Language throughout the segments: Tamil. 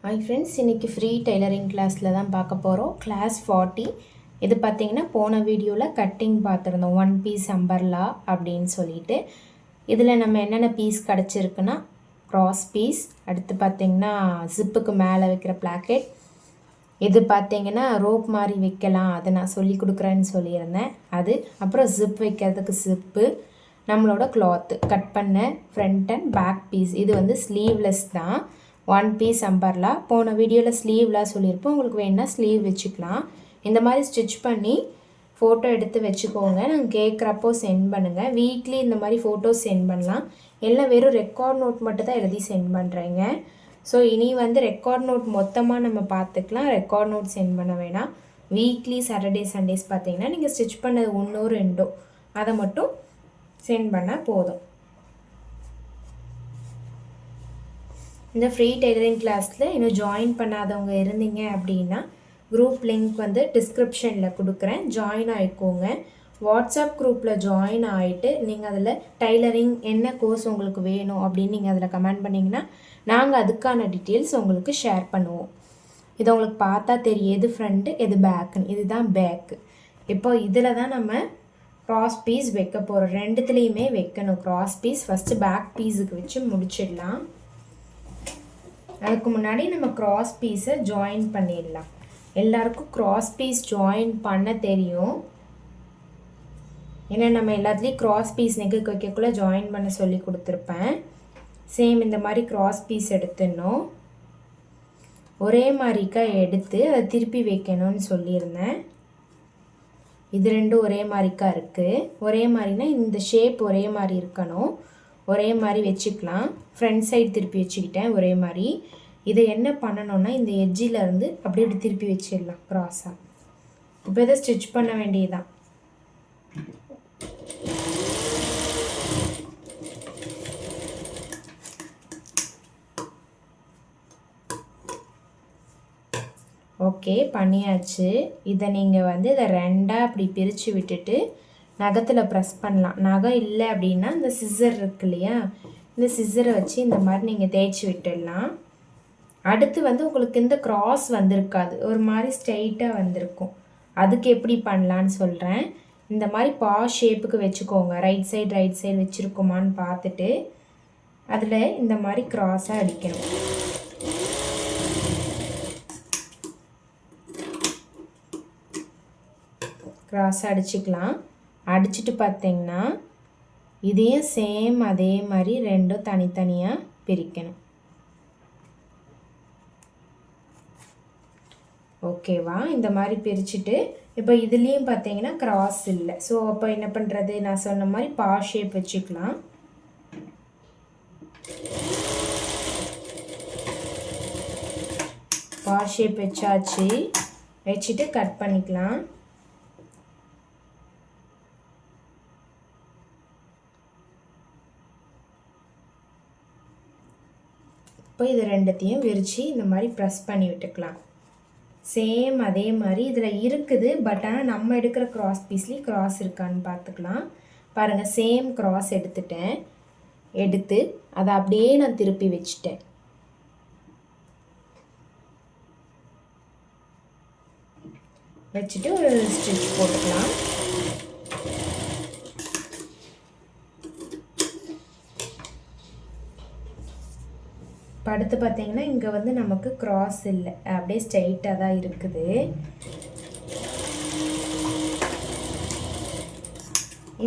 ஹாய் ஃப்ரெண்ட்ஸ், இன்றைக்கி ஃப்ரீ டெய்லரிங் கிளாஸில் தான் பார்க்க போகிறோம். கிளாஸ் 40. இது பார்த்திங்கன்னா போன வீடியோவில் கட்டிங் பார்த்துருந்தோம், 1 பீஸ் அம்பர்லா அப்படின்னு சொல்லிட்டு. இதில் நம்ம என்னென்ன பீஸ் கிடச்சிருக்குன்னா க்ராஸ் பீஸ், அடுத்து பார்த்திங்கன்னா ஜிப்புக்கு மேலே வைக்கிற பிளாக்கெட், இது பார்த்திங்கன்னா ரோப் மாதிரி வைக்கலாம், அதை நான் சொல்லி கொடுக்குறேன்னு சொல்லியிருந்தேன். அது அப்புறம் ஜிப் வைக்கிறதுக்கு ஜிப்பு, நம்மளோட கிளாத்து கட் பண்ண ஃப்ரண்ட் அண்ட் பேக் பீஸ். இது வந்து ஸ்லீவ்லெஸ் தான், 1 பீஸ் அம்பர்லா. போன வீடியோவில் ஸ்லீவ்லாம் சொல்லியிருப்போம், உங்களுக்கு வேணுன்னா ஸ்லீவ் வச்சுக்கலாம். இந்த மாதிரி ஸ்டிச் பண்ணி ஃபோட்டோ எடுத்து வச்சுக்கோங்க. நாங்கள் கேட்குறப்போ சென்ட் பண்ணுங்கள். வீக்லி இந்த மாதிரி ஃபோட்டோஸ் சென்ட் பண்ணலாம். எல்லாம் வெறும் ரெக்கார்ட் நோட் மட்டும் தான் எழுதி சென்ட் பண்ணுறேங்க. ஸோ இனி வந்து ரெக்கார்ட் நோட் மொத்தமாக நம்ம பார்த்துக்கலாம். ரெக்கார்ட் நோட் சென்ட் பண்ண வேணாம். வீக்லி சாட்டர்டே சண்டேஸ் பார்த்தீங்கன்னா நீங்கள் ஸ்டிச் பண்ணது 1 or 2 அதை மட்டும் சென்ட் பண்ணால் போதும். இந்த ஃப்ரீ டெய்லரிங் கிளாஸில் இன்னும் ஜாயின் பண்ணாதவங்க இருந்தீங்க அப்படின்னா குரூப் லிங்க் வந்து டிஸ்கிரிப்ஷனில் கொடுக்குறேன், ஜாயின் ஆகிக்கோங்க. வாட்ஸ்அப் குரூப்பில் ஜாயின் ஆகிட்டு நீங்கள் அதில் டைலரிங் என்ன கோர்ஸ் உங்களுக்கு வேணும் அப்படின்னு நீங்கள் அதில் கமெண்ட் பண்ணிங்கன்னா நாங்கள் அதுக்கான டீட்டெயில்ஸ் உங்களுக்கு ஷேர் பண்ணுவோம். இது உங்களுக்கு பார்த்தா தெரியும் எது ஃப்ரண்ட்டு எது பேக்குன்னு. இதுதான் பேக்கு. இப்போ இதில் தான் நம்ம க்ராஸ் பீஸ் வைக்க போகிறோம். ரெண்டுத்துலேயுமே வைக்கணும் க்ராஸ் பீஸ். ஃபஸ்ட்டு பேக் பீஸுக்கு வச்சு முடிச்சிடலாம். அதுக்கு முன்னாடி நம்ம க்ராஸ் பீஸை ஜாயின் பண்ணிடலாம். எல்லாருக்கும் க்ராஸ் பீஸ் ஜாயின் பண்ண தெரியும், ஏன்னா நம்ம எல்லாத்துலேயும் க்ராஸ் பீஸ் நெக்கு வைக்கக்குள்ளே ஜாயின் பண்ண சொல்லி கொடுத்துருப்பேன். சேம் இந்த மாதிரி க்ராஸ் பீஸ் எடுத்துடணும். ஒரே மாதிரிக்கா எடுத்து அதை திருப்பி வைக்கணும்னு சொல்லியிருந்தேன். இது ரெண்டும் ஒரே மாதிரிக்கா இருக்குது. ஒரே மாதிரினா இந்த ஷேப் ஒரே மாதிரி இருக்கணும். ஒரே மாதிரி வச்சுக்கலாம். ஃப்ரண்ட் சைடு திருப்பி வச்சுக்கிட்டேன் ஒரே மாதிரி. இதை என்ன பண்ணணும்னா இந்த எட்ஜில் இருந்து அப்படியே இப்படி திருப்பி வச்சிடலாம் க்ராஸாக. இப்போ இதை ஸ்டிச் பண்ண வேண்டியதுதான். ஓகே, பண்ணியாச்சு. இதை நீங்கள் வந்து இதை ரெண்டாக அப்படி பிரித்து விட்டுட்டு நகத்தில் ப்ரெஸ் பண்ணலாம். நகம் இல்லை அப்படின்னா இந்த சிசர் இருக்கு இல்லையா, இந்த சிசரை வச்சு இந்த மாதிரி நீங்கள் தேய்ச்சி விட்டுடலாம். அடுத்து வந்து உங்களுக்கு இந்த க்ராஸ் வந்திருக்காது, ஒரு மாதிரி ஸ்ட்ரெயிட்டாக வந்திருக்கும். அதுக்கு எப்படி பண்ணலான்னு சொல்கிறேன். இந்த மாதிரி ஷேப்புக்கு வச்சுக்கோங்க. ரைட் சைடு வச்சுருக்கோமான்னு பார்த்துட்டு அதில் இந்த மாதிரி க்ராஸாக அடிக்கணும். க்ராஸாக அடிச்சுக்கலாம். அடிச்சுட்டு பார்த்தீங்கன்னா இதையும் சேம் அதே மாதிரி ரெண்டும் தனித்தனியாக பிரிக்கணும். ஓகேவா? இந்த மாதிரி பிரிச்சுட்டு இப்போ இதுலேயும் பார்த்தீங்கன்னா க்ராஸ் இல்லை. ஸோ அப்போ என்ன பண்ணுறது, நான் சொன்ன மாதிரி ஷேப் வச்சுக்கலாம். ஷேப் வச்சாச்சு. வச்சுட்டு கட் பண்ணிக்கலாம். இப்போ இது ரெண்டுத்தையும் விரித்து இந்த மாதிரி ப்ரெஸ் பண்ணி விட்டுக்கலாம். சேம் அதே மாதிரி இதில் இருக்குது, பட் ஆனால் நம்ம எடுக்கிற க்ராஸ் பீஸ்லேயும் க்ராஸ் இருக்கான்னு பார்த்துக்கலாம். பாருங்கள், சேம் க்ராஸ் எடுத்துட்டேன். எடுத்து அதை அப்படியே நான் திருப்பி வச்சுட்டேன். வச்சுட்டு ஒரு ஸ்டிச் போட்டுக்கலாம். அடுத்து பார்த்தீங்கன்னா இங்கே வந்து நமக்கு க்ராஸ் இல்லை, அப்படியே ஸ்ட்ரைட்டாக தான் இருக்குது.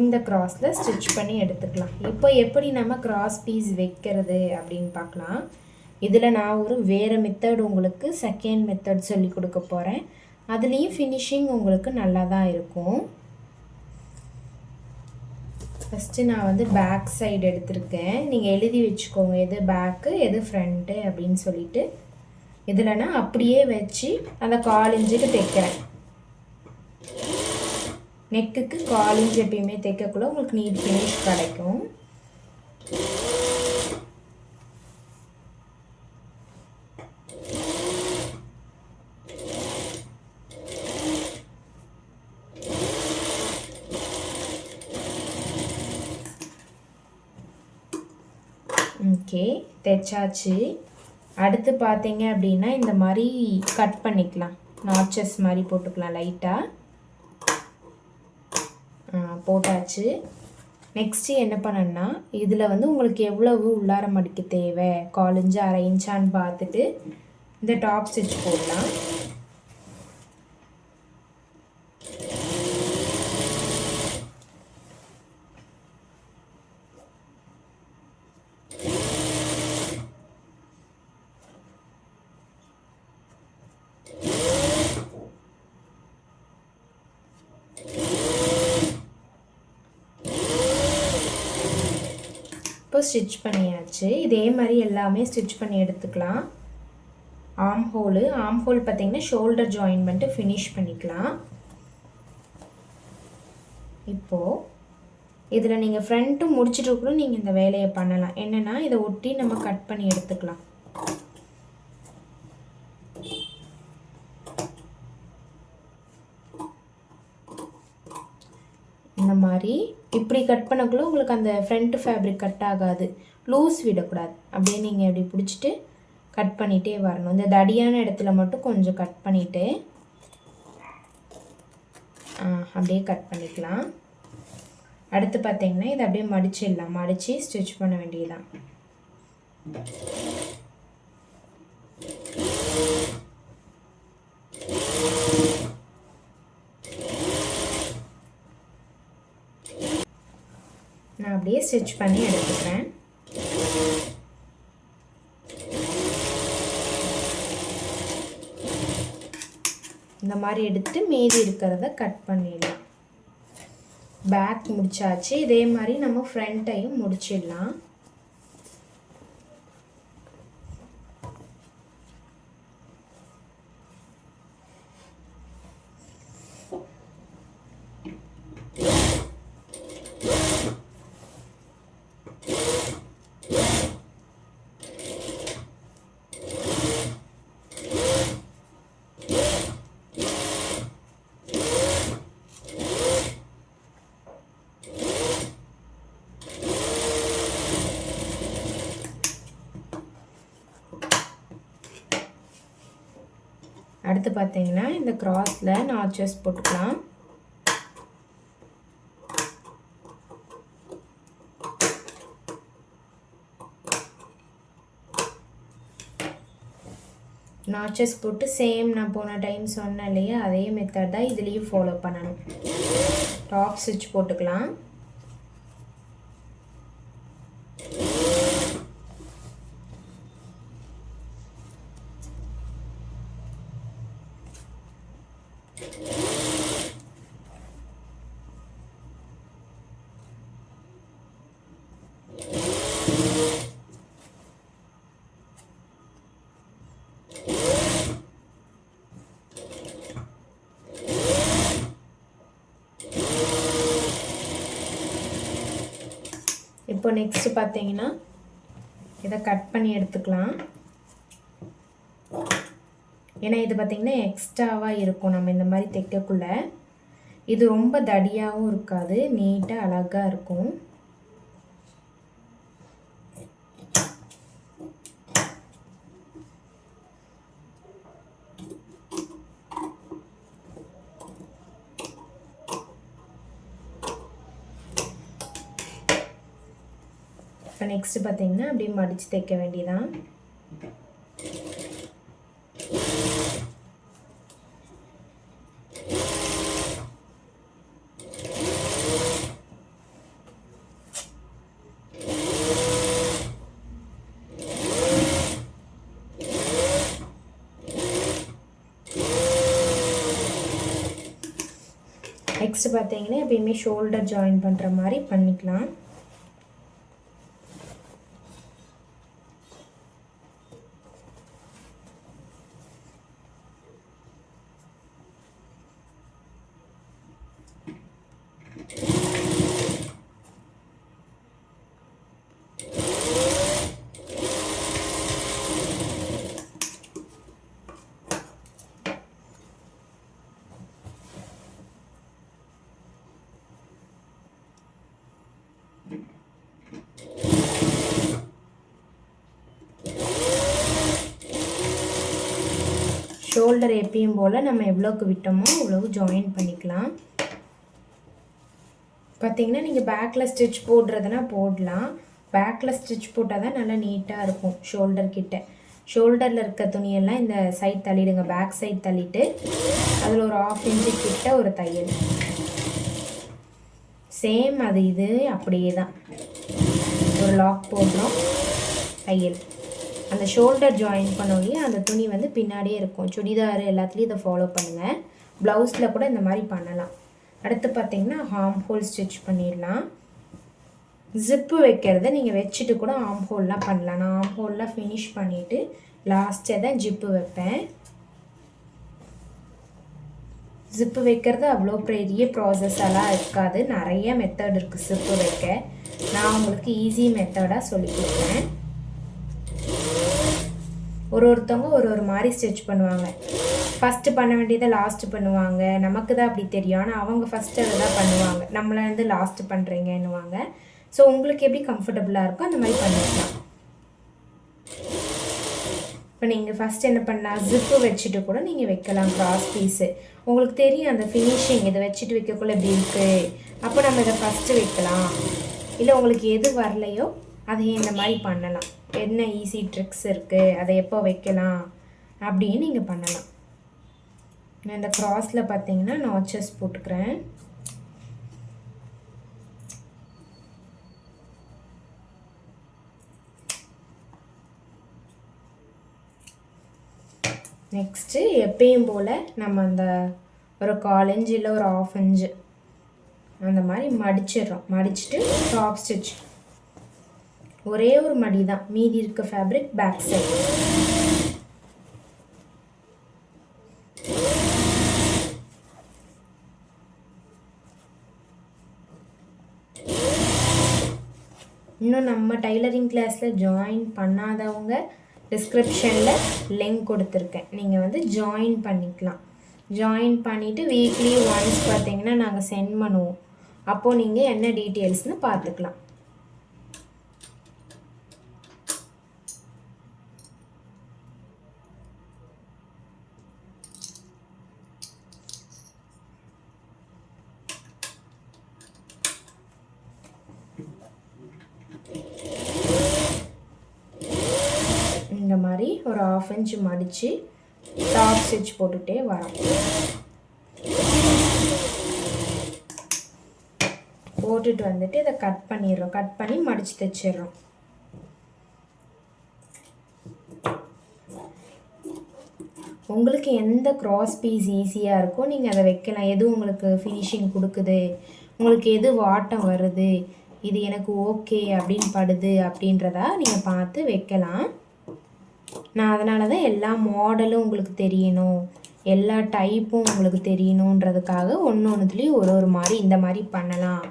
இந்த க்ராஸில் ஸ்டிச் பண்ணி எடுத்துக்கலாம். இப்போ எப்படி நம்ம க்ராஸ் பீஸ் வைக்கிறது அப்படின்னு பார்க்கலாம். இதில் நான் ஒரு வேறு மெத்தட் உங்களுக்கு செகண்ட் மெத்தட் சொல்லி கொடுக்க போகிறேன். அதுலேயும் ஃபினிஷிங் உங்களுக்கு நல்லா தான் இருக்கும். ஃபஸ்ட்டு நான் வந்து பேக் சைடு எடுத்திருக்கேன். நீங்கள் எழுதி வச்சுக்கோங்க எது பேக்கு எது ஃப்ரண்ட்டு அப்படின்னு சொல்லிட்டு. இதில் நான் அப்படியே வச்சு அந்த 1/4 இன்ச்சுக்கு தைக்கிறேன். நெக்குக்கு 1/4 இன்ச் எப்பயுமே தைக்கக்குள்ள உங்களுக்கு நீட் ஃபினிஷ் கிடைக்கும். ஓகே, தைச்சாச்சு. அடுத்து பார்த்தீங்க அப்படின்னா இந்த மாதிரி கட் பண்ணிக்கலாம், நாட்சஸ் மாதிரி போட்டுக்கலாம் லைட்டாக. போட்டாச்சு. நெக்ஸ்ட்டு என்ன பண்ணணும்னா இதில் வந்து உங்களுக்கு எவ்வளவு உள்ளார மடிக்க தேவை, 1/4 இன்ச்சு 1/2 இன்ச்சான்னு பார்த்துட்டு இந்த டாப் ஸ்டிச் போடலாம். இப்போ ஸ்டிச் பண்ணியாச்சு. இதே மாதிரி எல்லாமே ஸ்டிச் பண்ணி எடுத்துக்கலாம். ஆம் ஹோல் பார்த்திங்கன்னா ஷோல்டர் ஜாயின் பண்ணிட்டு ஃபினிஷ் பண்ணிக்கலாம். இப்போது இதில் நீங்கள் ஃப்ரண்ட்டும் முடிச்சுட்டு கூட நீங்கள் இந்த வேலையை பண்ணலாம். என்னென்னா இதை ஒட்டி நம்ம கட் பண்ணி எடுத்துக்கலாம். இந்த மாதிரி இப்படி கட் பண்ணக்குள்ள உங்களுக்கு அந்த ஃப்ரண்ட் ஃபேப்ரிக் கட் ஆகாது, லூஸ் விடக்கூடாது. அப்படியே நீங்கள் இப்படி பிடிச்சிட்டு கட் பண்ணிகிட்டே வரணும். இந்த தடியான இடத்துல மட்டும் கொஞ்சம் கட் பண்ணிவிட்டு அப்படியே கட் பண்ணிக்கலாம். அடுத்து பார்த்தீங்கன்னா இதை அப்படியே மடிச்சிடலாம். மடித்து ஸ்டிச் பண்ண வேண்டியதுதான். நான் அப்படியே ஸ்டிச் பண்ணி எடுத்துக்கிறேன். இந்த மாதிரி எடுத்து மீதி இருக்கிறத கட் பண்ணிடலாம். பேக் முடிச்சாச்சு. இதே மாதிரி நம்ம ஃப்ரண்ட்டையும் முடிச்சிடலாம். அடுத்து பார்த்தீங்கன்னா இந்த கிராஸில் நாட்சஸ் போட்டுக்கலாம். நாட்சஸ் போட்டு சேம் நான் போன டைம் சொன்னேன் இல்லையா, அதே மெத்தட் தான் இதுலேயும் ஃபாலோ பண்ணணும். டாப் ஸ்டிச் போட்டுக்கலாம். இப்போ நெக்ஸ்ட்டு பார்த்தீங்கன்னா இதை கட் பண்ணி எடுத்துக்கலாம். ஏன்னா இது பார்த்திங்கன்னா எக்ஸ்ட்ராவாக இருக்கும் நம்ம இந்த மாதிரி தைக்கக்குள்ள. இது ரொம்ப தடியாகவும் இருக்காது, நீட்டாக அழகாக இருக்கும். இப்போ நெக்ஸ்ட்டு பார்த்தீங்கன்னா அப்படியே மடித்து தைக்க வேண்டியதான். நெக்ஸ்ட்டு பார்த்தீங்கன்னா எப்பயுமே ஷோல்டர் ஜாயின் பண்ணுற மாதிரி பண்ணிக்கலாம். ஷோல்டர் எப்பயும் போல் நம்ம எவ்வளோக்கு விட்டோமோ அவ்வளோ ஜாயின் பண்ணிக்கலாம். பார்த்திங்கன்னா நீங்கள் பேக்கில் ஸ்டிச் போடுறதுனா போடலாம். பேக்கில் ஸ்டிச் போட்டால் தான் நல்லா நீட்டாக இருக்கும். ஷோல்டரில் இருக்க துணியெல்லாம் இந்த சைட் தள்ளிடுங்க. பேக் சைட் தள்ளிட்டு அதில் ஒரு 1/2 இன்ச்சு கிட்ட ஒரு தையல். சேம் அது இது அப்படியே தான். ஒரு லாக் போடுறோம், தையல். அந்த ஷோல்டர் ஜாயின் பண்ணோடனே அந்த துணி வந்து பின்னாடியே இருக்கும். சுடிதார் எல்லாத்துலேயும் இதை ஃபாலோ பண்ணுங்கள். ப்ளவுஸில் கூட இந்த மாதிரி பண்ணலாம். அடுத்து பார்த்திங்கன்னா ஆர்ம் ஹோல் ஸ்டிச் பண்ணிடலாம். ஜிப்பு வைக்கிறத நீங்கள் வச்சுட்டு கூட ஆர்ம் ஹோல்லாம் பண்ணலாம். நான் ஆர்ம் ஹோல்லாம் ஃபினிஷ் பண்ணிவிட்டு லாஸ்ட்டே தான் ஜிப்பு வைப்பேன். ஜிப்பு வைக்கிறது அவ்வளோ பெரிய ப்ராசஸெல்லாம் இருக்காது. நிறைய மெத்தட் இருக்குது ஜிப்பு வைக்க. நான் உங்களுக்கு ஈஸி மெத்தடாக சொல்லி கொடுக்குறேன். ஒருத்தவங்க ஒரு மாதிரி ஸ்டிச் பண்ணுவாங்க. ஃபஸ்ட்டு பண்ண வேண்டியதை லாஸ்ட்டு பண்ணுவாங்க. நமக்கு தான் அப்படி தெரியும். ஆனால் அவங்க ஃபஸ்ட்டு அதை தான் பண்ணுவாங்க. நம்மளை வந்து லாஸ்ட்டு பண்ணுறீங்கன்னுவாங்க. ஸோ உங்களுக்கு எப்படி கம்ஃபர்டபுளாக இருக்கோ அந்த மாதிரி பண்ணிக்கலாம். இப்போ நீங்கள் ஃபஸ்ட் என்ன பண்ணலாம், ஜிப்பு வச்சுட்டு கூட நீங்கள் வைக்கலாம். க்ராஸ் பீஸு உங்களுக்கு தெரியும் அந்த ஃபினிஷிங். இதை வச்சுட்டு வைக்கக்குள்ள எப்படி இருக்குது, அப்போ நம்ம இதை ஃபஸ்ட்டு வைக்கலாம். இல்லை உங்களுக்கு எது வரலையோ அதையே இந்த மாதிரி பண்ணலாம். என்ன ஈஸி ட்ரிக்ஸ் இருக்குது, அதை எப்போ வைக்கலாம் அப்படின்னு நீங்கள் பண்ணலாம். நான் இந்த க்ராஸில் பார்த்தீங்கன்னா நாச்சஸ் போட்டுக்கிறேன். நெக்ஸ்ட்டு எப்பயும் போல் நம்ம அந்த ஒரு 1/4 இன்ச்சு இல்லை ஒரு 1/2 இன்ச்சு அந்த மாதிரி மடிச்சிடுறோம். மடிச்சுட்டு டாப் ஸ்டிச் ஒரே ஒரு மடி தான். மீதி இருக்க ஃபேப்ரிக் பேக் சைடு. இன்னும் நம்ம டைலரிங் கிளாஸில் ஜாயின் பண்ணாதவங்க டிஸ்கிரிப்ஷனில் லிங்க் கொடுத்துருக்கேன். நீங்கள் வந்து ஜாயின் பண்ணிக்கலாம். ஜாயின் பண்ணிவிட்டு வீக்லி ஒன்ஸ் பார்த்தீங்கன்னா நாங்கள் சென்ட் பண்ணுவோம். அப்போது நீங்கள் என்ன டீட்டெயில்ஸ்னு பார்த்துக்கலாம். இந்த மாதிரி ஒரு 1/2 இன்ச்சு மடித்து டாப் ஸ்டிச் போட்டுகிட்டே வரோம். போட்டுட்டு வந்துட்டு இதை கட் பண்ணிடுறோம். கட் பண்ணி மடித்து தைச்சிடுறோம். உங்களுக்கு எந்த க்ராஸ் பீஸ் ஈஸியாக இருக்கோ நீங்கள் அதை வைக்கலாம். எது உங்களுக்கு ஃபினிஷிங் கொடுக்குது, உங்களுக்கு எது வாட்டம் வருது, இது எனக்கு ஓகே அப்படின்னு படுது அப்படின்றதா நீங்கள் பார்த்து வைக்கலாம். நான் அதனால தான் எல்லா மாடலும் உங்களுக்கு தெரியணும், எல்லா டைப்பும் உங்களுக்கு தெரியணுன்றதுக்காக ஒன்றுத்துலேயும் ஒரு மாதிரி இந்த மாதிரி பண்ணலாம்,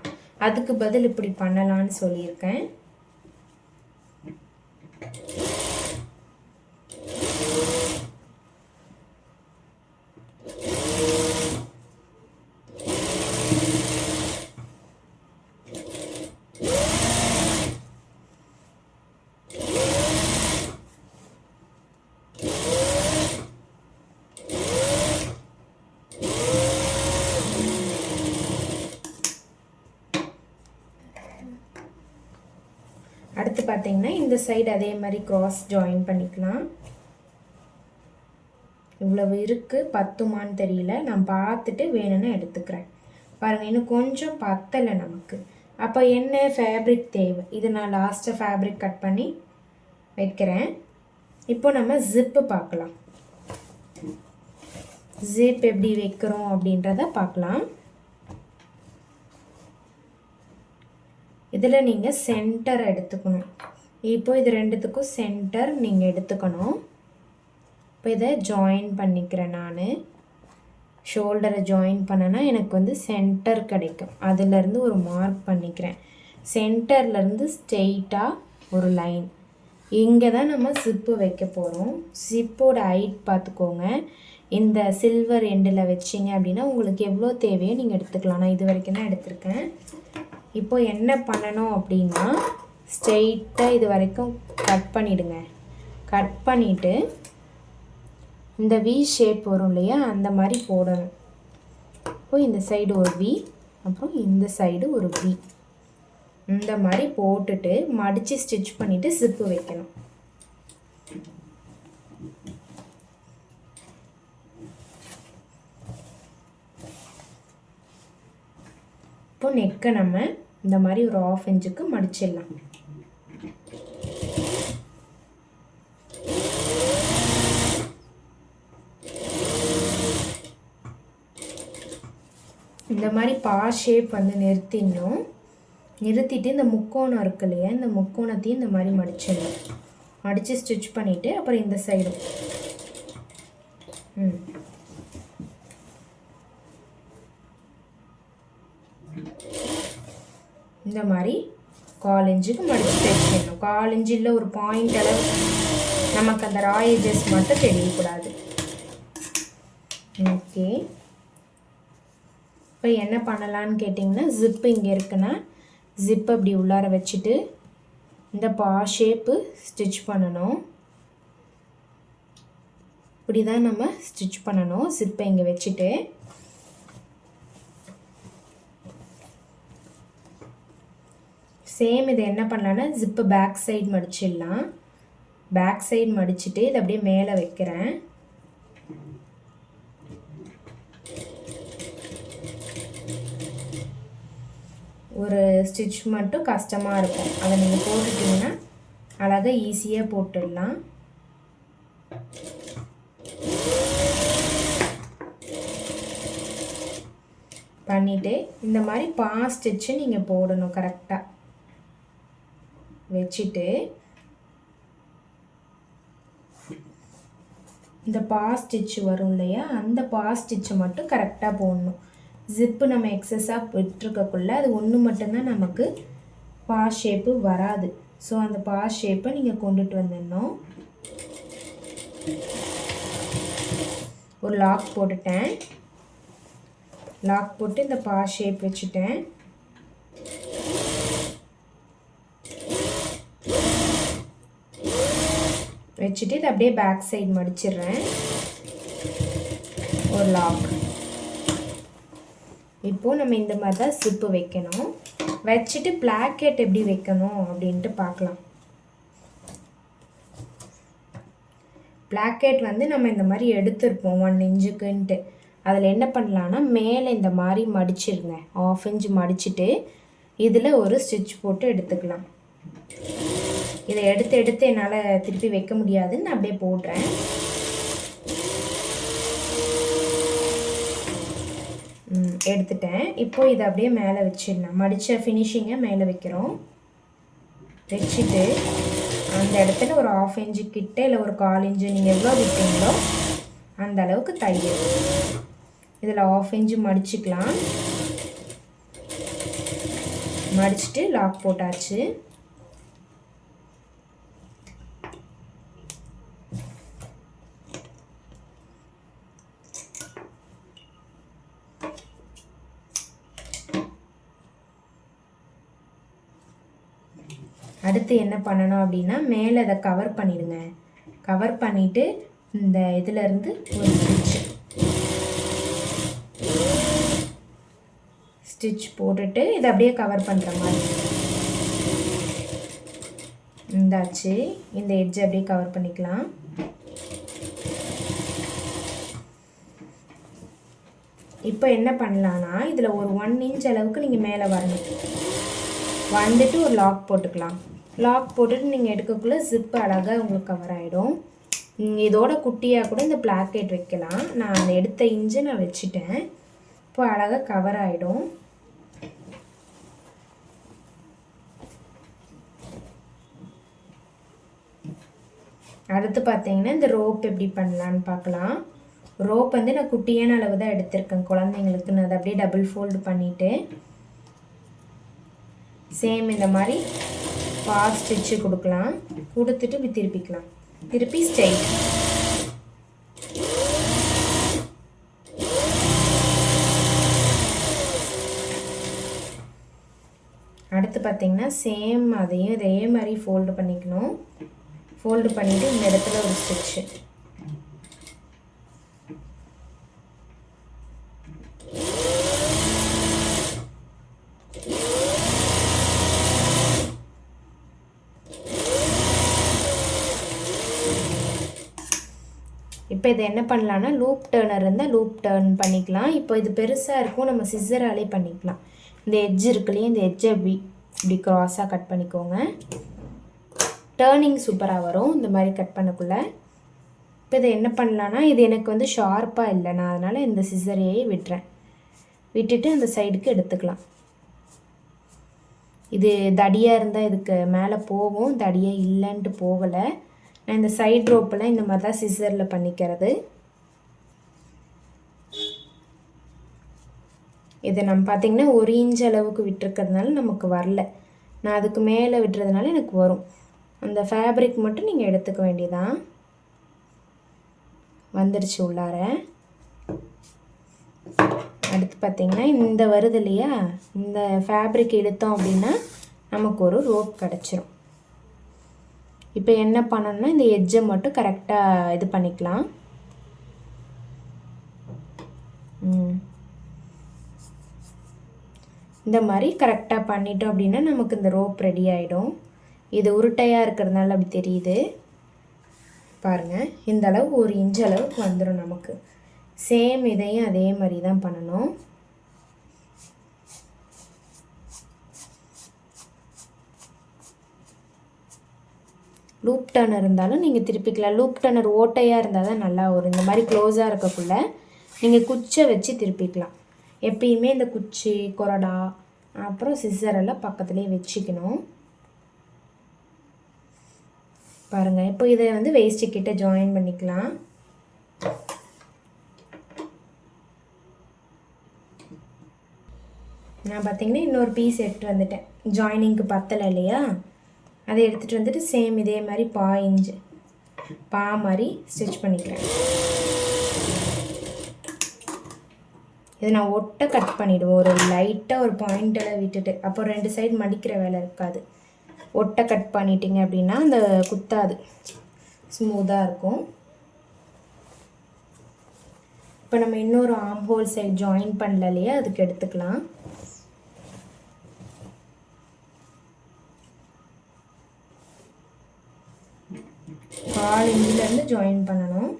அதுக்கு பதில் இப்படி பண்ணலான்னு சொல்லியிருக்கேன். அடுத்து பார்த்தீங்கன்னா இந்த சைடு அதே மாதிரி க்ராஸ் ஜாயின் பண்ணிக்கலாம். இவ்வளவு இருக்குது, பத்துமான்னு தெரியல, நான் பார்த்துட்டு வேணும்னு எடுத்துக்கிறேன். பாருங்கள் இன்னும் கொஞ்சம் பத்தலை நமக்கு. அப்போ என்ன ஃபேப்ரிக் தேவை, இது நான் லாஸ்ட்டாக ஃபேப்ரிக் கட் பண்ணி வைக்கிறேன். இப்போ நம்ம ஜிப்பு பார்க்கலாம். ஜிப் எப்படி வைக்கிறோம் அப்படின்றத பார்க்கலாம். இதில் நீங்கள் சென்டர் எடுத்துக்கணும். இப்போ இது ரெண்டுத்துக்கும் சென்டர் நீங்கள் எடுத்துக்கணும். இப்போ இதை ஜாயின் பண்ணிக்கிறேன். நான் ஷோல்டரை ஜாயின் பண்ணனா எனக்கு வந்து சென்டர் கிடைக்கும். அதிலேருந்து ஒரு மார்க் பண்ணிக்கிறேன். சென்டர்லேருந்து ஸ்ட்ரெயிட்டாக ஒரு லைன். இங்கே தான் நம்ம ஜிப்பு வைக்க போகிறோம். ஜிப்போட ஹைட் பார்த்துக்கோங்க. இந்த சில்வர் எண்டில் வச்சிங்க அப்படின்னா உங்களுக்கு எவ்வளோ தேவையோ நீங்கள் எடுத்துக்கலாம். நான் இது வரைக்கும் தான் எடுத்திருக்கேன். இப்போ என்ன பண்ணணும் அப்படின்னா ஸ்ட்ரெயிட்டாக இது வரைக்கும் கட் பண்ணிவிடுங்க. கட் பண்ணிவிட்டு இந்த வி ஷேப் வரும் இல்லையா, அந்த மாதிரி போடணும். இப்போ இந்த சைடு ஒரு வி, அப்புறம் இந்த சைடு ஒரு வி, இந்த மாதிரி போட்டுட்டு மடித்து ஸ்டிச் பண்ணிவிட்டு ஜிப்பு வைக்கணும். இப்போ நெக்கை நம்ம இந்த மாதிரி ஒரு 1/2 இன்ச்சுக்கு மடிச்சிடலாம். இந்த மாதிரி பா ஷேப் வந்து நிறுத்திட்டு இந்த முக்கோணம் இருக்கு இல்லையா, இந்த முக்கோணத்தையும் இந்த மாதிரி மடிச்சிடணும். மடித்து ஸ்டிச் பண்ணிவிட்டு அப்புறம் இந்த சைடும் இந்த மாதிரி 1/4 இன்ச்சுக்கு மடித்து தைச்சிடணும். 1/4 இன்ச்சு இல்லை, ஒரு பாயிண்ட் அளவு நமக்கு அந்த ரா எட்ஜஸ் மட்டும் தெரியக்கூடாது. ஓகே, இப்போ என்ன பண்ணலான்னு கேட்டிங்கன்னா, ஜிப்பு இங்கே இருக்குன்னா ஜிப்பு அப்படி உள்ளார வச்சுட்டு இந்த பா ஷேப்பு ஸ்டிச் பண்ணணும். இப்படி தான் நம்ம ஸ்டிச் பண்ணணும். ஜிப்பை இங்கே வச்சுட்டு சேம் இதை என்ன பண்ணலான்னா, ஜிப்பு பேக் சைடு மடிச்சிடலாம். பேக் சைடு மடிச்சுட்டு இதை அப்படியே மேலே வைக்கிறேன். ஒரு ஸ்டிச் மட்டும் கஷ்டமாக இருக்கும், அதை நீங்கள் போட்டுட்டிங்கன்னா அழகாக ஈஸியாக போட்டுடலாம். பண்ணிவிட்டு இந்த மாதிரி பா ஸ்டிச்சு நீங்கள் போடணும். கரெக்டாக வச்சுட்டு இந்த பா ஸ்டிச்சு வரும் இல்லையா, அந்த பா ஸ்டிச்சை மட்டும் கரெக்டாக போடணும். ஜிப்பு நம்ம எக்ஸஸாக விட்டுருக்கக்குள்ள அது ஒன்று மட்டும்தான் நமக்கு பா ஷேப்பு வராது. ஸோ அந்த பா ஷேப்பை நீங்கள் கொண்டுட்டு வந்துடணும். ஒரு லாக் போட்டுட்டேன். லாக் போட்டு இந்த பா ஷேப் வச்சுட்டேன். வச்சுட்டு இதை அப்படியே பேக் சைடு மடிச்சிடுறேன். ஒரு லாக். இப்போது நம்ம இந்த மாதிரி தான் ஜிப்பு வைக்கணும். வச்சுட்டு பிளாக்கெட் எப்படி வைக்கணும் அப்படின்ட்டு பார்க்கலாம். பிளாக்கெட் வந்து நம்ம இந்த மாதிரி எடுத்துருப்போம் 1 இன்ச்சுக்குன்ட்டு. அதில் என்ன பண்ணலான்னா, மேலே இந்த மாதிரி மடிச்சிருங்க. 1/2 இன்ச்சு மடிச்சுட்டு இதில் ஒரு ஸ்டிச் போட்டு எடுத்துக்கலாம். இதை எடுத்து என்னால் திருப்பி வைக்க முடியாதுன்னு நான் அப்படியே போடுறேன். எடுத்துட்டேன். இப்போது இதை அப்படியே மேலே வச்சிடலாம். மடித்த ஃபினிஷிங்கை மேலே வைக்கிறோம். வச்சுட்டு அந்த இடத்துல ஒரு 1/2 இன்ச்சு கிட்ட இல்லை ஒரு 1/4 இன்ச்சு நீங்கள் எவ்வளோ விட்டீங்களோ அந்த அளவுக்கு தையல். இதில் 1/2 இன்ச்சு மடிச்சுக்கலாம். மடிச்சுட்டு லாக் போட்டாச்சு. அடுத்து என்ன பண்ணணும் அப்படின்னா, மேலே அதை கவர் பண்ணிடுங்க. கவர் பண்ணிவிட்டு இந்த இதிலேருந்து ஒரு ஸ்டிச் போட்டுட்டு இதை அப்படியே கவர் பண்ணுற மாதிரி இருந்தாச்சு. இந்த எட்ஜை அப்படியே கவர் பண்ணிக்கலாம். இப்போ என்ன பண்ணலான்னா, இதில் ஒரு 1 இன்ச் அளவுக்கு நீங்கள் மேலே வரணும். வந்துட்டு ஒரு லாக் போட்டுக்கலாம். லாக் போட்டுட்டு நீங்கள் எடுக்கக்குள்ளே ஜிப்பு அழகாக உங்களுக்கு கவர் ஆகிடும். இதோட குட்டியாக கூட இந்த பிளாக்கெட் வைக்கலாம். நான் அந்த எடுத்த இன்ச்சை நான் வச்சுட்டேன். இப்போ அழகாக கவர் ஆகிடும். அடுத்து பார்த்தீங்கன்னா, இந்த ரோப் எப்படி பண்ணலான்னு பார்க்கலாம். ரோப் வந்து நான் குட்டியான அளவு தான் எடுத்திருக்கேன் குழந்தைங்களுக்கு. நான் அதை அப்படியே டபுள் ஃபோல்டு பண்ணிவிட்டு சேம் இந்த மாதிரி பா ஸ்டிச்சு கொடுக்கலாம். கொடுத்துட்டு இப்படி திருப்பிக்கலாம். திருப்பி ஸ்ட்ரைட். அடுத்து பார்த்திங்கன்னா சேம் அதையும் இதே மாதிரி ஃபோல்டு பண்ணிக்கணும். ஃபோல்டு பண்ணிவிட்டு இந்த இடத்துல ஒரு ஸ்டிச்சு. இப்போ இதை என்ன பண்ணலான்னா லூப் டர்னர் இருந்தால் லூப் டர்ன் பண்ணிக்கலாம். இப்போ இது பெருசாக இருக்கும், நம்ம சிசராலே பண்ணிக்கலாம். இந்த எட்ஜ் இருக்குல்லையே, இந்த எட்ஜை இப்படி க்ராஸாக கட் பண்ணிக்கோங்க. டேர்னிங் சூப்பராக வரும் இந்த மாதிரி கட் பண்ணக்குள்ளே. இப்போ இதை என்ன பண்ணலான்னா, இது எனக்கு வந்து ஷார்ப்பாக இல்லை, நான் அதனால் இந்த சிசரையே விட்டுட்டு அந்த சைடுக்கு எடுத்துக்கலாம். இது தடியாக இருந்தால் இதுக்கு மேலே போகும், தடியாக இல்லைன்ட்டு போகலை. நான் இந்த சைட் ரோப்பெல்லாம் இந்த மாதிரி தான் சிசரில் பண்ணிக்கிறது. இதை நம்ம பார்த்திங்கன்னா 1 இன்ச் அளவுக்கு விட்டுருக்கிறதுனால நமக்கு வரல. நான் அதுக்கு மேலே விட்டுறதுனால எனக்கு வரும். அந்த ஃபேப்ரிக் மட்டும் நீங்கள் எடுத்துக்க வேண்டியதான். வந்துடுச்சு உள்ளார. அடுத்து பார்த்திங்கன்னா இந்த வருது இல்லையா, இந்த ஃபேப்ரிக் இழுத்தோம் அப்படின்னா நமக்கு ஒரு ரோப் கிடச்சிரும். இப்போ என்ன பண்ணணும்னா இந்த எட்ஜை மட்டும் கரெக்டாக இது பண்ணிக்கலாம். இந்த மாதிரி கரெக்டாக பண்ணிட்டோம் அப்படின்னா நமக்கு இந்த ரோப் ரெடி ஆகிடும். இது உருட்டையாக இருக்கிறதுனால அப்படி தெரியுது பாருங்கள். இந்த அளவு 1 இன்ச் அளவுக்கு வந்துடும் நமக்கு. சேம் இதையும் அதே மாதிரி தான் பண்ணணும். லூப் டர்னர் இருந்தாலும் நீங்கள் திருப்பிக்கலாம். லூப் டர்னர் ஓட்டையாக இருந்தால் தான் நல்லா வரும். இந்த மாதிரி க்ளோஸாக இருக்கக்குள்ள நீங்கள் குச்சை வச்சு திருப்பிக்கலாம். எப்பயுமே இந்த குச்சி, கொரடா, அப்புறம் சிசரெல்லாம் பக்கத்துலேயே வச்சுக்கணும். பாருங்கள், இப்போ இதை வந்து வேஸ்ட்டுக்கிட்ட ஜாயின் பண்ணிக்கலாம். நான் பார்த்திங்கன்னா இன்னொரு பீஸ் எடுத்துகிட்டு வந்துட்டேன். ஜாயினிங்க்கு பத்தலை இல்லையா, அதை எடுத்துகிட்டு வந்துட்டு சேம் இதே மாதிரி பா மாதிரி ஸ்டிச் பண்ணிக்கிறேன். இதை நான் ஒட்டை கட் பண்ணிவிடுவோம். ஒரு லைட்டாக ஒரு பாயிண்டெல்லாம் விட்டுட்டு, அப்போ 2 சைடு மடிக்கிற வேலை இருக்காது. ஒட்டை கட் பண்ணிட்டீங்க அப்படின்னா அந்த குத்தாது, ஸ்மூத்தாக இருக்கும். இப்போ நம்ம இன்னொரு ஆர்ம் ஹோல் சைடு ஜாயின் பண்ணல இல்லையா, அதுக்கு எடுத்துக்கலாம். கால் இன்ச்சிலேருந்து ஜாயின் பண்ணணும்.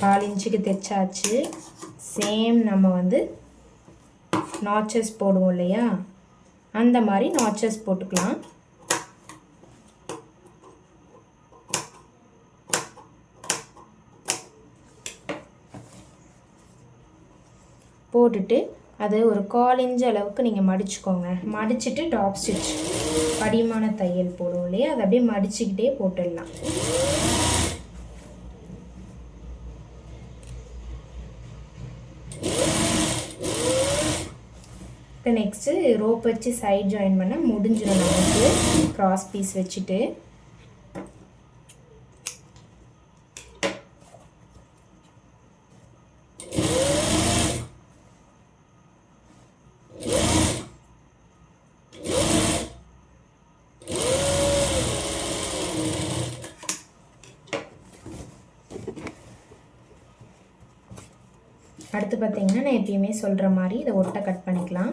கால் இன்ச்சுக்கு தைச்சாச்சு. சேம் நம்ம வந்து நாச்சஸ் போடுவோம் இல்லையா, அந்த மாதிரி நாச்சஸ் போட்டுக்கலாம். போட்டுட்டு அது ஒரு 1/4 இன்ச் அளவுக்கு நீங்கள் மடிச்சுக்கோங்க. மடிச்சுட்டு டாப் ஸ்டிச் படிமான தையல் போடுவோம் இல்லையா, அதை அப்படியே மடிச்சுக்கிட்டே போட்டுடலாம். இப்போ நெக்ஸ்ட்டு ரோப் வச்சு சைட் ஜாயின் பண்ண முடிஞ்சிடும் நமக்கு. க்ராஸ் பீஸ் வச்சுட்டு அடுத்து பார்த்தீங்கன்னா நான் எப்பயுமே சொல்கிற மாதிரி இதை ஒட்டை கட் பண்ணிக்கலாம்.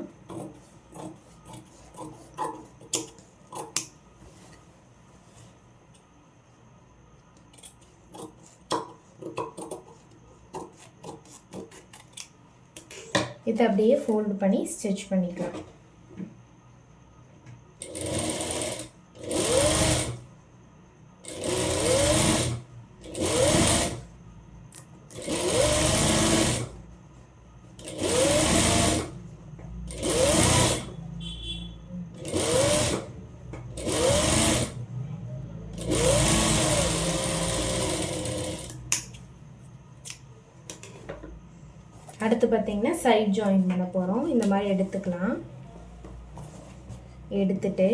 இதை அப்படியே ஃபோல்டு பண்ணி ஸ்டிச் பண்ணிக்கலாம். அடுத்து பார்த்தீங்கன்னா சைட் ஜாயின் பண்ண போகிறோம். இந்த மாதிரி எடுத்துக்கலாம். எடுத்துட்டு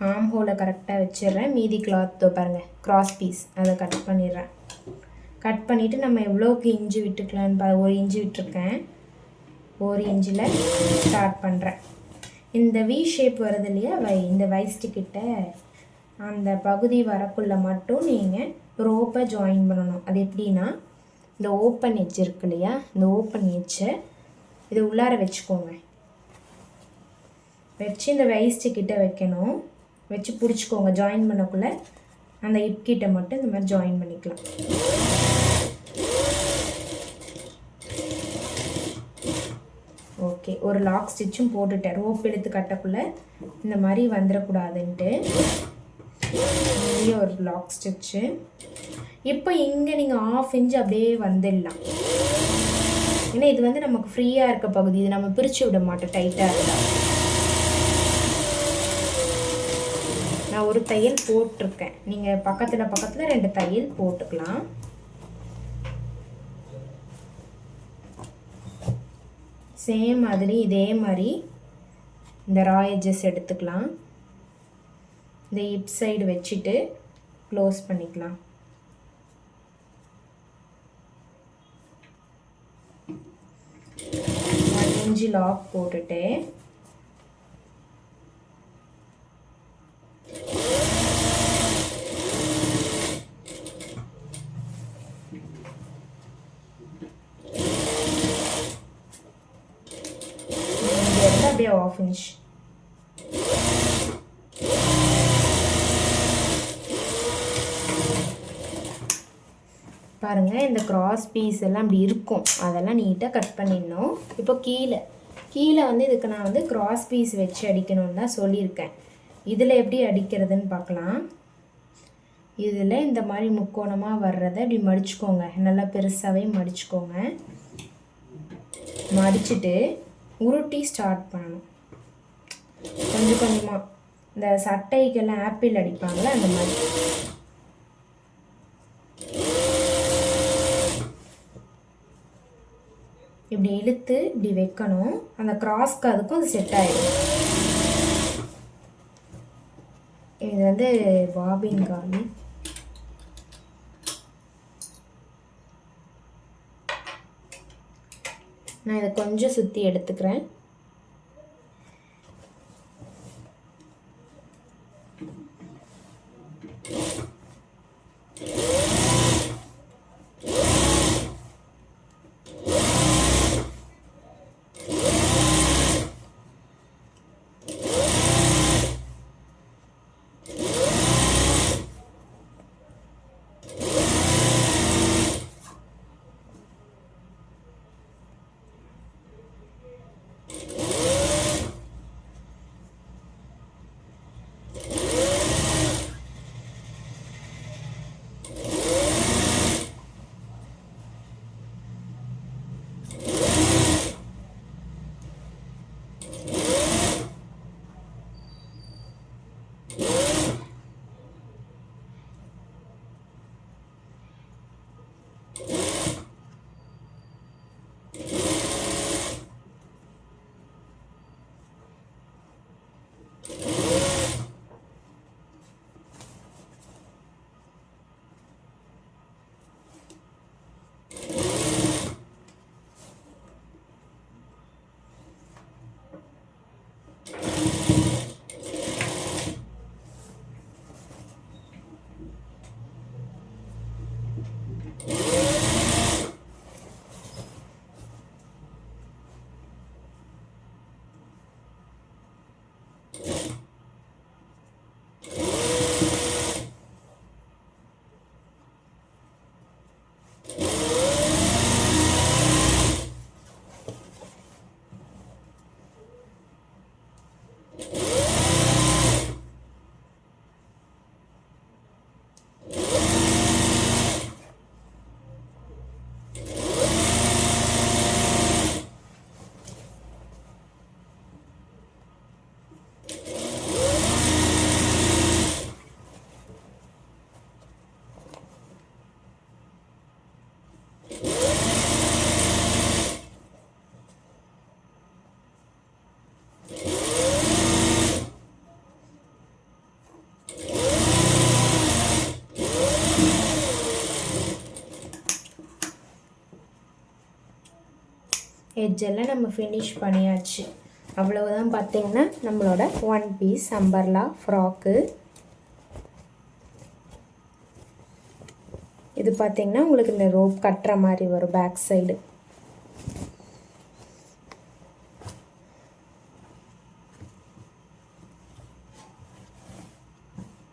ஆர்ம் ஹோலை கரெக்டாக வச்சிடுறேன். மீதி கிளாத் பாருங்கள், கிராஸ் பீஸ் அதை கட் பண்ணிடுறேன். கட் பண்ணிவிட்டு நம்ம எவ்வளோக்கு இன்ச்சு விட்டுக்கலான்னு 1 இன்ச்சு விட்டுருக்கேன். 1 இன்ச்சில் ஸ்டார்ட் பண்ணுறேன். இந்த வி ஷேப் வருது இல்லையா, இந்த வைஸ்ட்டுக்கிட்ட அந்த பகுதி வரக்குள்ளே மட்டும் நீங்கள் ரோப்பை ஜாயின் பண்ணணும். அது எப்படின்னா, இந்த ஓப்பன் எட்ஜ் இருக்கு இல்லையா, இந்த ஓப்பன் எட்ஜை இது உள்ளார வச்சுக்கோங்க. வச்சு இந்த வைஸ்ட்டுக்கிட்ட வைக்கணும். வச்சு பிடிச்சிக்கோங்க. ஜாயின் பண்ணக்குள்ளே அந்த இப்கிட்ட மட்டும் இந்த மாதிரி ஜாயின் பண்ணிக்கலாம். ஓகே, ஒரு லாக் ஸ்டிச்சும் போட்டுட்டேன். ரோப் எடுத்து கட்டக்குள்ளே இந்த மாதிரி வந்துடக்கூடாதுன்ட்டு இங்கேயும் ஒரு லாக் ஸ்டிச்சு. இப்போ இங்கே நீங்கள் 1/2 இன்ச் அப்படியே வந்துடலாம். ஏன்னா இது வந்து நமக்கு ஃப்ரீயாக இருக்க பகுதி, இது நம்ம பிரித்து விட மாட்டோம் டைட்டாக இருந்தால். நான் ஒரு தையல் போட்டிருக்கேன். நீங்கள் பக்கத்தில் 2 தையல் போட்டுக்கலாம். சேம் மாதிரி இதே மாதிரி இந்த ரா எட்ஜஸ் எடுத்துக்கலாம். இந்த இப் சைடு வச்சுட்டு க்ளோஸ் பண்ணிக்கலாம். இன்ச்சு லாக் போட்டுட்டு அப்படியே 1/2 இன்ச் பாருங்கள். இந்த கிராஸ் பீஸ் எல்லாம் அப்படி இருக்கும், அதெல்லாம் நீட்டாக கட் பண்ணிடணும். இப்போ கீழே வந்து இதுக்கு நான் வந்து கிராஸ் பீஸ் வச்சு அடிக்கணும்னு தான் சொல்லியிருக்கேன். இதில் எப்படி அடிக்கிறதுன்னு பார்க்கலாம். இதில் இந்த மாதிரி முக்கோணமாக வர்றதை இப்படி மடிச்சுக்கோங்க. நல்லா பெருசாகவே மடிச்சுக்கோங்க. மடிச்சுட்டு உருட்டி ஸ்டார்ட் பண்ணணும். கொஞ்சம் கொஞ்சமாக இந்த சட்டைக்கெல்லாம் ஆப்பிள் அடிப்பாங்களே அந்த மாதிரி. இப்படி இழுத்து இப்படி வைக்கணும். அந்த கிராஸ்க்கு அதுக்கும் அது செட் ஆகிடும். இது வந்து பாபின் காலி. நான் இதை கொஞ்சம் சுற்றி எடுத்துக்கிறேன். எட்ஜெல்லாம் நம்ம ஃபினிஷ் பண்ணியாச்சு. அவ்வளவுதான் பார்த்தீங்கன்னா நம்மளோட ஒன் பீஸ் அம்பர்லா ஃப்ராக்கு. இது பார்த்தீங்கன்னா உங்களுக்கு இந்த ரோப் கட்டுற மாதிரி வரும் பேக் சைடு.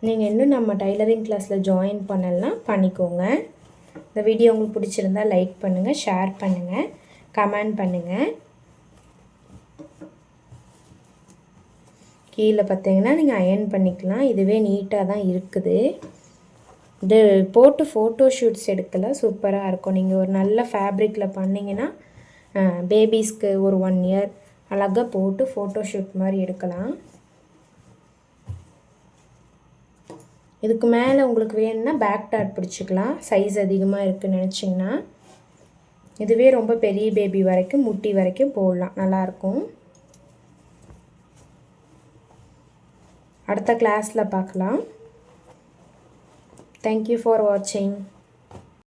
நீங்கள் இன்னும் நம்ம டைலரிங் கிளாஸில் ஜாயின் பண்ணலாம் பண்ணிக்கோங்க. இந்த வீடியோ உங்களுக்கு பிடிச்சிருந்தா லைக் பண்ணுங்கள், ஷேர் பண்ணுங்கள், கமெண்ட் பண்ணுங்கள். கீழே பார்த்தீங்கன்னா நீங்கள் அயர்ன் பண்ணிக்கலாம். இதுவே நீட்டாக தான் இருக்குது. இது போட்டு ஃபோட்டோ ஷூட்ஸ் எடுக்கலாம், சூப்பராக இருக்கும். நீங்கள் ஒரு நல்ல ஃபேப்ரிக்கில் பண்ணிங்கன்னா பேபிஸ்க்கு ஒரு 1 இயர் அழகாக போட்டு ஃபோட்டோ ஷூட் மாதிரி எடுக்கலாம். இதுக்கு மேலே உங்களுக்கு வேணும்னா பேக் டாட் பிடிச்சிக்கலாம், சைஸ் அதிகமாக இருக்குதுன்னு நினச்சிங்கன்னா. இதுவே ரொம்ப பெரிய பேபி வரைக்கும் முட்டி வரைக்கும் போடலாம், நல்லாயிருக்கும். அடுத்த கிளாஸில் பார்க்கலாம். Thank you for watching.